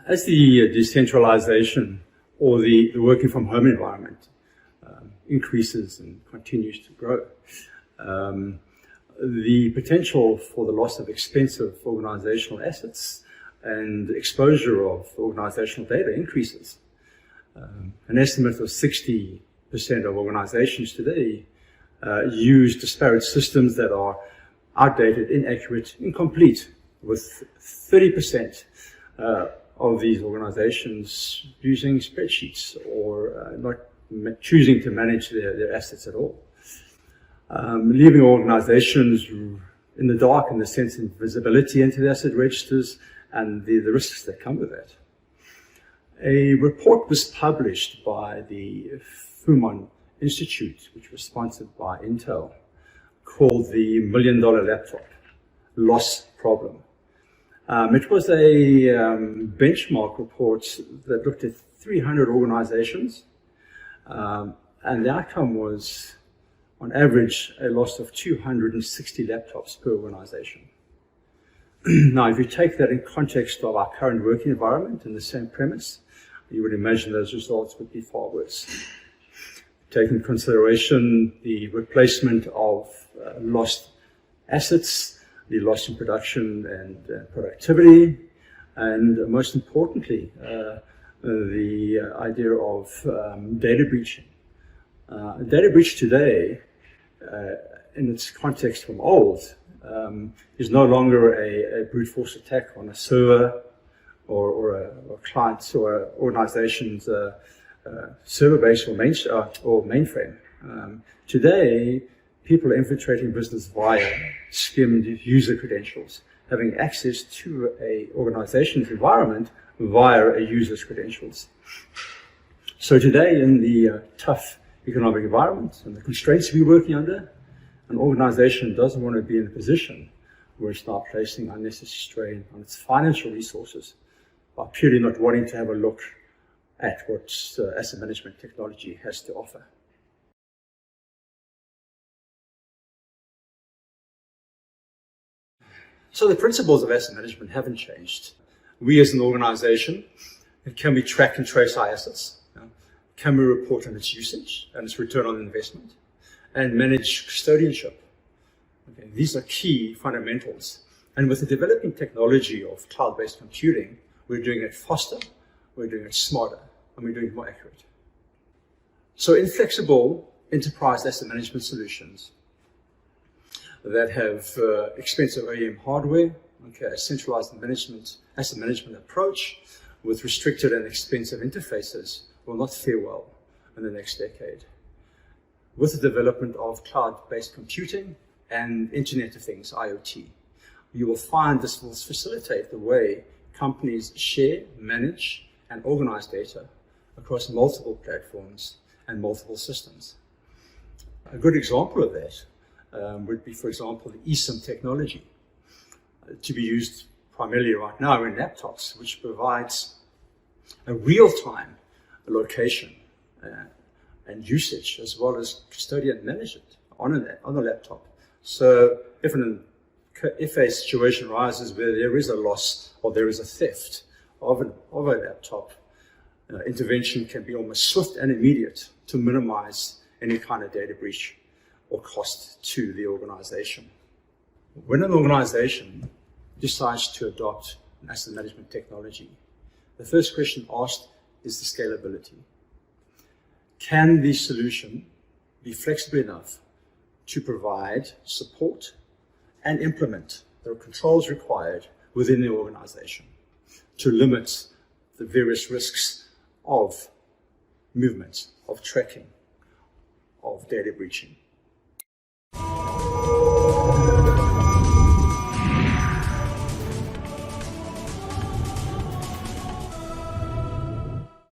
As the decentralization or the working from home environment increases and continues to grow, the potential for the loss of expensive organizational assets and exposure of organizational data increases. An estimate of 60% of organizations today use disparate systems that are outdated, inaccurate, incomplete, with 30% of these organizations using spreadsheets or not choosing to manage their assets at all. Leaving organizations in the dark in the sense of visibility into the asset registers and the risks that come with that. A report was published by the Fumon Institute, which was sponsored by Intel, called the $1 Million Laptop Loss Problem. It was a benchmark report that looked at 300 organizations, and the outcome was, on average, a loss of 260 laptops per organization. Now, if you take that in context of our current working environment and the same premise, you would imagine those results would be far worse. Take into consideration the replacement of lost assets, the loss in production and productivity, and most importantly, the idea of data breaching. Data breach today, in its context from old, is no longer a brute force attack on a server or a client or an organization's server base or mainframe. Today, people are infiltrating business via skimmed user credentials, having access to an organization's environment via a user's credentials. So today, in the tough economic environment and the constraints we're working under, an organization doesn't want to be in a position where it's now placing unnecessary strain on its financial resources by purely not wanting to have a look at what asset management technology has to offer. So the principles of asset management haven't changed. We as an organization, can we track and trace our assets? Can we report on its usage and its return on investment? And manage custodianship? Okay, these are key fundamentals. And with the developing technology of cloud-based computing, we're doing it faster, we're doing it smarter, and we're doing it more accurate. So inflexible enterprise asset management solutions that have expensive OEM hardware, okay, a centralized asset management approach with restricted and expensive interfaces will not fare well in the next decade. With the development of cloud-based computing and Internet of Things, IoT, you will find this will facilitate the way companies share, manage, and organize data across multiple platforms and multiple systems. A good example of that would be, for example, the eSIM technology, to be used primarily right now in laptops, which provides a real-time location and usage, as well as custodian management on a laptop. So if a situation arises where there is a loss or there is a theft of a laptop, intervention can be almost swift and immediate to minimize any kind of data breach or cost to the organization. When an organization decides to adopt an asset management technology, the first question asked is the scalability. Can the solution be flexible enough to provide support and implement the controls required within the organization to limit the various risks of movement, of tracking, of data breaching?